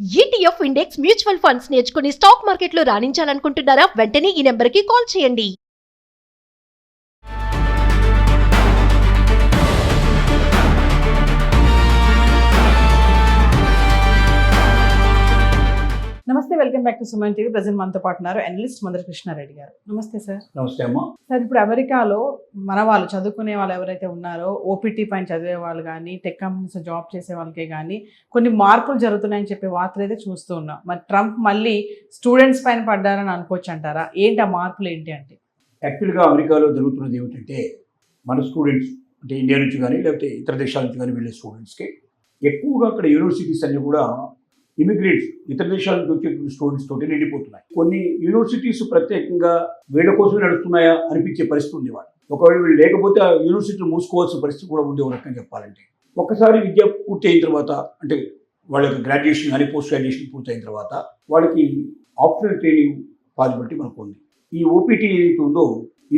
ETF index mutual funds నేర్చుకుని stock మార్కెట్లో రాణించాలనుకుంటున్నారా? వెంటనే ఈ నెంబర్కి కాల్ చేయండి. నమస్తే, welcome back to Suman TV. Present మనతో పాటు ఉన్నారు అనలిస్ట్ మందర కృష్ణారెడ్డి గారు. నమస్తే సార్. నమస్తే అమ్మా. సార్, ఇప్పుడు అమెరికాలో మన వాళ్ళు చదువుకునే వాళ్ళు ఎవరైతే ఉన్నారో, ఓపీటీ పైన చదివే వాళ్ళు కానీ, టెక్ కంపెనీస్ జాబ్ చేసే వాళ్ళకే కానీ కొన్ని మార్పులు జరుగుతున్నాయని చెప్పే వార్తలు అయితే చూస్తూ ఉన్నాం. మరి ట్రంప్ మళ్ళీ స్టూడెంట్స్ పైన పడ్డారని అనుకోవచ్చు అంటారా? ఏంటి ఆ మార్పులు ఏంటి అంటే? యాక్చువల్గా అమెరికాలో జరుగుతున్నది ఏమిటంటే, మన స్టూడెంట్స్ అంటే ఇండియా నుంచి కానీ లేకపోతే ఇతర దేశాల నుంచి కానీ వెళ్ళే స్టూడెంట్స్కి ఎక్కువగా అక్కడ యూనివర్సిటీస్ అన్నీ కూడా ఇమిగ్రేట్స్ ఇతర దేశాల నుంచి వచ్చే స్టూడెంట్స్ తోటి నిండిపోతున్నాయి. కొన్ని యూనివర్సిటీస్ ప్రత్యేకంగా వీళ్ళ కోసమే నడుస్తున్నాయా అనిపించే పరిస్థితి ఉంది. వాళ్ళు ఒకవేళ వీళ్ళు లేకపోతే ఆ యూనివర్సిటీలు మూసుకోవాల్సిన పరిస్థితి కూడా ఉంది. ఒక రకంగా చెప్పాలంటే, ఒక్కసారి విద్య పూర్తి అయిన తర్వాత, అంటే వాళ్ళ యొక్క గ్రాడ్యుయేషన్ కానీ పోస్ట్ గ్రాడ్యుయేషన్ పూర్తయిన తర్వాత వాళ్ళకి ఆప్షనల్ ట్రైనింగ్ పాసిబిలిటీ మనకు ఉంది. ఈ ఓపీటీ ఏదైతే ఉందో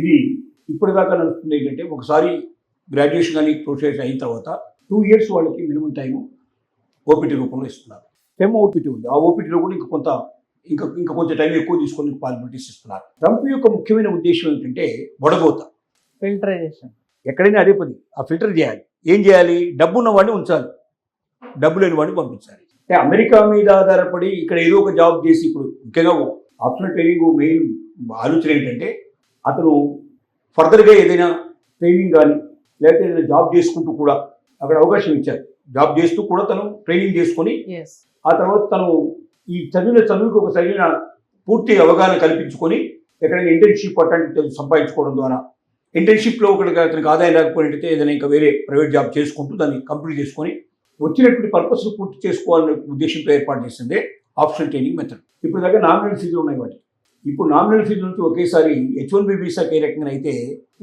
ఇది ఇప్పటిదాకా నడుస్తుంది ఏంటంటే, ఒకసారి గ్రాడ్యుయేషన్ కానీ పోస్ట్ గ్రాడ్యుయేషన్ అయిన తర్వాత 2 years వాళ్ళకి మినిమం టైము ఓపీటీ రూపంలో ఇస్తున్నారు. సెమ్ ఓపీటీ ఉంది. ఆ ఓపీటీలో కూడా ఇంకా కొంచెం టైం ఎక్కువ తీసుకొని పాసిబిలిటీస్ ఇస్తున్నారు. ట్రంప్ యొక్క ముఖ్యమైన ఉద్దేశం ఏంటంటే వడగోత, ఫిల్టరైజేషన్. ఎక్కడైనా అదే పని. ఆ ఫిల్టర్ చేయాలి. ఏం చేయాలి? డబ్బు ఉన్న వాడిని ఉంచాలి, డబ్బు లేని వాడిని పంపించాలి. అంటే అమెరికా మీద ఆధారపడి ఇక్కడ ఏదో ఒక జాబ్ చేసి, ఇప్పుడు ముఖ్యంగా ఆప్షనల్ ట్రైనింగ్ మెయిన్ ఆలోచన ఏంటంటే, అతను ఫర్దర్గా ఏదైనా ట్రైనింగ్ కానీ లేకపోతే ఏదైనా జాబ్ చేసుకుంటూ కూడా అక్కడ అవకాశం ఇచ్చారు. జాబ్ చేస్తూ కూడా తను ట్రైనింగ్ చేసుకొని ఆ తర్వాత తను ఈ చదువుకి ఒక సరైన పూర్తి అవగాహన కల్పించుకొని ఎక్కడైనా ఇంటర్న్షిప్ అట్లాంటి సంపాదించుకోవడం ద్వారా, ఇంటర్న్షిప్లో ఒకటికి అతనికి ఆదాయం లేకపోయినట్టయితే ఏదైనా ఇంకా వేరే ప్రైవేట్ జాబ్ చేసుకుంటూ దాన్ని కంప్లీట్ చేసుకొని వచ్చినటువంటి పర్పస్ పూర్తి చేసుకోవాలనే ఉద్దేశంతో ఏర్పాటు చేసిందే ఆప్షనల్ ట్రైనింగ్ మెథడ్. ఇప్పుడు దగ్గర నామినల్ ఫీజులు ఉన్నాయి వాటి. ఇప్పుడు నామినల్ ఫీజు నుంచి ఒకేసారి H-1B వీసాకి ఏ రకంగా అయితే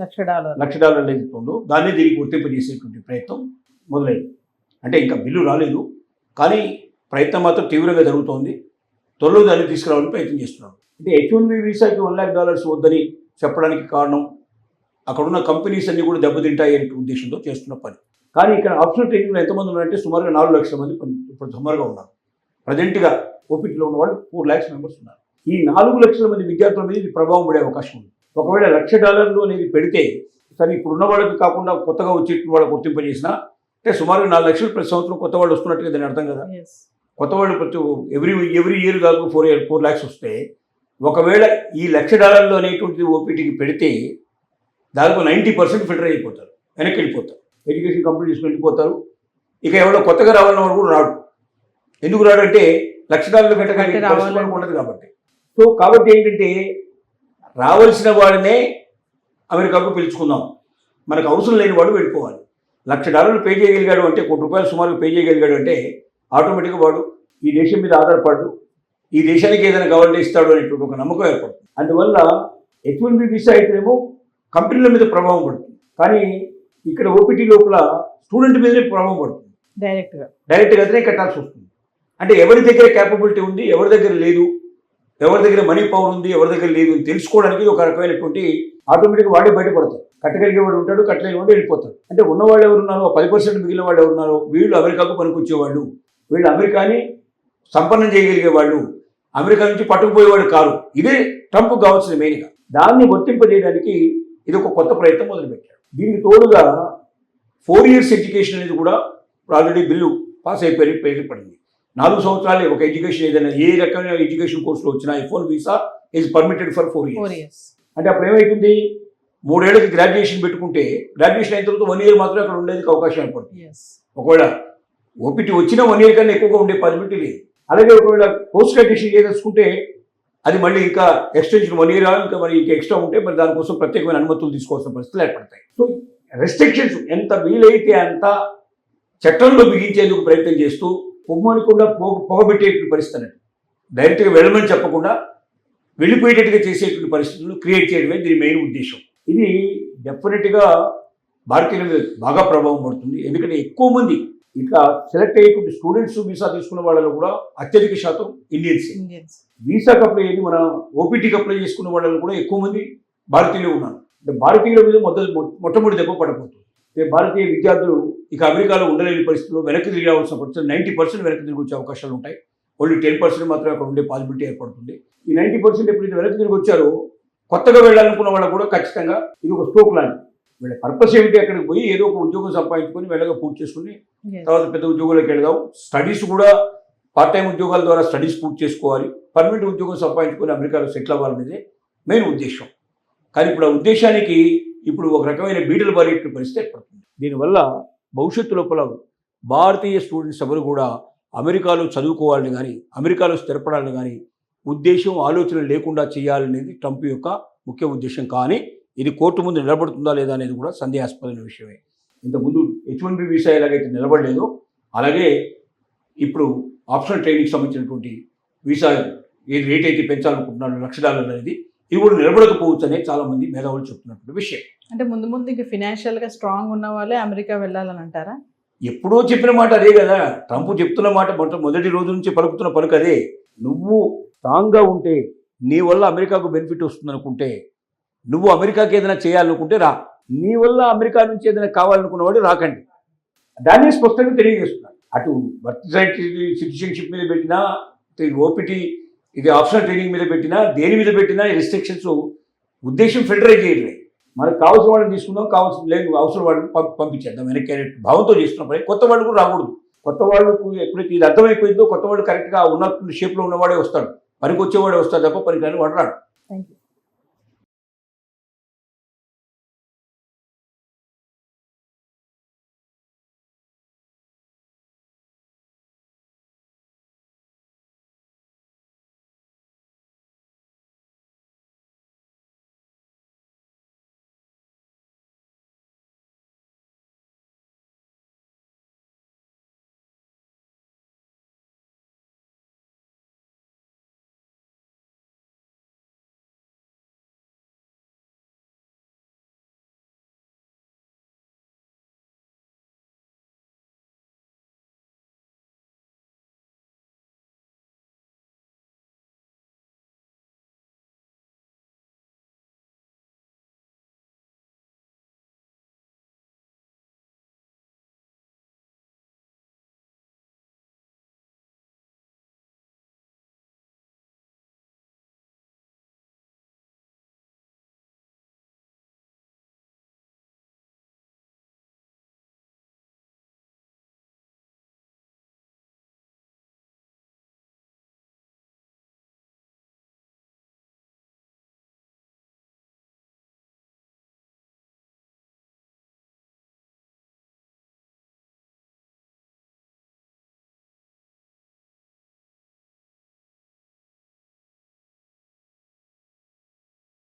$1,00,000 ఏదైతుందో దాన్ని దీనికి వర్తింపజేసేటువంటి ప్రయత్నం మొదలైంది. అంటే ఇంకా బిల్లు రాలేదు, కానీ ప్రయత్నం మాత్రం తీవ్రంగా జరుగుతోంది. త్వరలో దాన్ని తీసుకురావాలని ప్రయత్నం చేస్తున్నాం. అంటే H-1B వీసాకి $1,00,000 వద్దని చెప్పడానికి కారణం, అక్కడున్న కంపెనీస్ అన్నీ కూడా దెబ్బతింటాయి అనే ఉద్దేశంతో చేస్తున్న పని. కానీ ఇక్కడ ఆప్షనల్ ట్రైనింగ్లో ఎంతమంది ఉన్నారంటే సుమారుగా 4 లక్షల మంది ఇప్పుడు సుమారుగా ఉన్నారు. ప్రజెంట్గా ఓపీటీలో ఉన్న వాళ్ళు 4 lakhs మెంబర్స్ ఉన్నారు. ఈ 4 లక్షల మంది విద్యార్థుల మీద ఇది ప్రభావం పడే అవకాశం ఉంది. ఒకవేళ $1,00,000 అనేది పెడితే, సరే ఇప్పుడు ఉన్న వాళ్ళకి కాకుండా కొత్తగా వచ్చే వాళ్ళకి వర్తింపజేసినా అంటే సుమారుగా 4 లక్షలు ప్రతి సంవత్సరం కొత్త వాళ్ళు వస్తున్నట్టుగా దాని అర్థం కదా. కొత్త వాళ్ళు ప్రతి ఎవ్రీ ఇయర్ కాదు 4 lakhs వస్తే, ఒకవేళ ఈ $1,00,000 అనేటువంటిది ఓపీటీకి పెడితే దాదాపు 90% ఫిల్టర్ అయిపోతారు, వెనక్కి వెళ్ళిపోతారు, ఎడ్యుకేషన్ కంప్లీట్ చేసుకుని వెళ్ళిపోతారు. ఇక ఎవరో కొత్తగా రావాలన్న వాడు కూడా రాడు. ఎందుకు రాడు అంటే $1,00,000 పెట్టడానికి ఉండదు కాబట్టి. సో కాబట్టి ఏంటంటే, రావాల్సిన వాడినే అమెరికాకు పిలుచుకుందాం, మనకు అవసరం లేని వాడు వెళ్ళిపోవాలి. $1,00,000 పే చేయగలిగాడు అంటే, ₹1,00,000 సుమారుగా పే చేయగలిగాడు అంటే ఆటోమేటిక్గా వాడు ఈ దేశం మీద ఆధారపడు, ఈ దేశానికి ఏదైనా కావాలంటే ఇస్తాడు అనేటువంటి ఒక నమ్మకం ఏర్పడుతుంది. అందువల్ల H-1B వీసా అయితేనేమో కంపెనీల మీద ప్రభావం పడుతుంది, కానీ ఇక్కడ ఓపీటీ లోపల స్టూడెంట్ మీదనే ప్రభావం పడుతుంది. డైరెక్ట్గా అతనే కట్టాల్సి వస్తుంది. అంటే ఎవరి దగ్గర క్యాపబిలిటీ ఉంది, ఎవరి దగ్గర లేదు, ఎవరి దగ్గర మనీ పవర్ ఉంది, ఎవరి దగ్గర లేదు అని తెలుసుకోవడానికి ఒక రకమైనటువంటి ఆటోమేటిక్గా వాడే బయటపడతారు. కట్టగలిగే వాడు ఉంటాడు, కట్టలేని వాడు వెళ్ళిపోతాడు. అంటే ఉన్నవాళ్ళు ఎవరున్నారో 10% మిగిలిన వాళ్ళు ఎవరున్నారో వీళ్ళు అమెరికాకు పనికొచ్చేవాళ్ళు, వీళ్ళు అమెరికాని సంపన్నం చేయగలిగే వాళ్ళు, అమెరికా నుంచి పట్టుకుపోయేవాడు కారు. ఇదే ట్రంప్ కావాల్సిన మెయిన్గా. దాన్ని వర్తింపజేయడానికి ఇది ఒక కొత్త ప్రయత్నం మొదలుపెట్టాడు. దీనికి తోడుగా 4 years ఎడ్యుకేషన్ అనేది కూడా ఆల్రెడీ బిల్లు పాస్ అయిపోయి పడింది. 4 సంవత్సరాలే ఒక ఎడ్యుకేషన్, ఏదైనా ఏ రకమైన ఎడ్యుకేషన్ కోర్సులో వచ్చినా F-1 visa is permitted for 4 years. అంటే అప్పుడు ఏమవుతుంది, 3 ఏళ్ళకి గ్రాడ్యుయేషన్ పెట్టుకుంటే గ్రాడ్యుయేషన్ అయిన తర్వాత 1 year మాత్రమే అక్కడ ఉండేందుకు అవకాశం ఏర్పడుతుంది. ఒకవేళ ఓపీటీ వచ్చినా 1 year కన్నా ఎక్కువగా ఉండే పాసిబిలిటీ లేదు. అలాగే ఒకవేళ పోస్ట్ గ్రాడ్యుయేషన్ చేసుకుంటే అది మళ్ళీ ఇంకా ఎక్స్టెన్షన్ 1 year ఇంకా మరి ఇంకా ఎక్స్ట్రా ఉంటే మరి దానికోసం ప్రత్యేకమైన అనుమతులు తీసుకోవాల్సిన పరిస్థితులు ఏర్పడతాయి. సో రెస్ట్రిక్షన్స్ ఎంత వీలైతే అంత చట్టంలో బిగించేందుకు ప్రయత్నం చేస్తూ పొమ్మనకుండా పొగబెట్టేటువంటి పరిస్థితి అన్నట్టు, డైరెక్ట్గా వెళ్ళమని చెప్పకుండా వెళ్ళిపోయేటట్టుగా చేసేటువంటి పరిస్థితులు క్రియేట్ చేయడమే దీని మెయిన్ ఉద్దేశం. ఇది డెఫినెట్గా భారతీయుల మీద బాగా ప్రభావం పడుతుంది. ఎందుకంటే ఎక్కువ మంది ఇట్లా సెలెక్ట్ అయ్యేటువంటి స్టూడెంట్స్ వీసా తీసుకున్న వాళ్ళలో కూడా అత్యధిక శాతం ఇండియన్స్. వీసాకి అప్లై అయ్యి మన ఓపీటీకి అప్లై చేసుకున్న వాళ్ళలో కూడా ఎక్కువ మంది భారతీయులు ఉన్నారు. అంటే భారతీయుల మీద మొట్టమొదటి దెబ్బ పడబోతుంది. భారతీయ విద్యార్థులు ఇక అమెరికాలో ఉండలేని పరిస్థితుల్లో వెనక్కి తిరిగి రావాల్సిన పరిస్థితులు 90% వెనక్కి తిరిగి వచ్చే అవకాశాలు ఉంటాయి. ఓన్లీ 10% మాత్రమే అక్కడ ఉండే పాసిబిలిటీ ఏర్పడుతుంది. ఈ 90% ఎప్పుడైతే వెనక్కి తిరిగి వచ్చారో కొత్తగా వెళ్ళాలనుకున్న వాళ్ళకు కూడా ఖచ్చితంగా ఇది ఒక స్ట్రోక్ లాంటిది. వీళ్ళ పర్పస్ ఏమిటి, అక్కడికి పోయి ఏదో ఒక ఉద్యోగం సంపాదించుకొని వెళ్ళగా పూర్తి చేసుకుని తర్వాత పెద్ద ఉద్యోగాలకు వెళదాం, స్టడీస్ కూడా పార్ట్ టైం ఉద్యోగాల ద్వారా స్టడీస్ పూర్తి చేసుకోవాలి, పర్మనెంట్ ఉద్యోగం సంపాదించుకొని అమెరికాలో సెటిల్ అవ్వాలనేదే మెయిన్ ఉద్దేశం. కానీ ఇప్పుడు ఆ ఉద్దేశానికి ఇప్పుడు ఒక రకమైన బీటలు బారేట పరిస్థితి ఏర్పడుతుంది. దీనివల్ల భవిష్యత్తు లోపల భారతీయ స్టూడెంట్స్ ఎవరు కూడా అమెరికాలో చదువుకోవాలని కానీ అమెరికాలో స్థిరపడాలని కానీ ఉద్దేశం ఆలోచన లేకుండా చేయాలనేది ట్రంప్ యొక్క ముఖ్య ఉద్దేశం. కానీ ఇది కోర్టు ముందు నిలబడుతుందా లేదా అనేది కూడా సందేహాస్పదమైన విషయమే. ఇంతకుముందు H-1B వీసా ఎలాగైతే నిలబడలేదో అలాగే ఇప్పుడు ఆప్షనల్ ట్రైనింగ్ సంబంధించినటువంటి వీసా ఏది రేట్ అయితే పెంచాలనుకుంటున్నారో $1,00,000 అనేది ఇది కూడా నిలబడకపోవచ్చు అనే చాలామంది మేధావులు చెప్తున్నటువంటి విషయం. అంటే ముందు ముందు ఇంకా ఫినాన్షియల్గా స్ట్రాంగ్ ఉన్న వాళ్ళే అమెరికా వెళ్ళాలని అంటారా? ఎప్పుడో చెప్పిన మాట అదే కదా, ట్రంప్ చెప్తున్న మాట మొదటి రోజు నుంచి పలుకుతున్న పలుకు అదే. నువ్వు స్ట్రాంగ్గా ఉంటే నీ వల్ల అమెరికాకు బెనిఫిట్ వస్తుంది అనుకుంటే, నువ్వు అమెరికాకి ఏదైనా చేయాలనుకుంటే రా, నీ వల్ల అమెరికా నుంచి ఏదైనా కావాలనుకున్నవాడు రాకండి. దాన్ని స్పష్టంగా తెలియజేస్తున్నారు. అటు బర్త్ సిటిజన్షిప్ మీద పెట్టినా, ఓపీటీ ఇది ఆప్షనల్ ట్రైనింగ్ మీద పెట్టినా, దేని మీద పెట్టినా ఈ రిస్ట్రిక్షన్స్ ఉద్దేశం ఫెడరైజ్ చేయడమే. మనకు కావాల్సిన వాళ్ళని తీసుకుందాం, కావాల్సిన లేదు అవసరం వాళ్ళని పంపించేద్దాం వెనక్కి అనే భావంతో చేస్తున్న పని. కొత్త వాళ్ళు కూడా రాకూడదు. కొత్త వాళ్ళకు ఎప్పుడైతే ఇది అర్థమైపోయిందో కొత్త వాళ్ళు కరెక్ట్గా ఉన్న షేప్లో ఉన్నవాడే వస్తాడు, పనికి వచ్చేవాడే వస్తాడు తప్ప పనికి రాని వాడు రాడు. Thank you.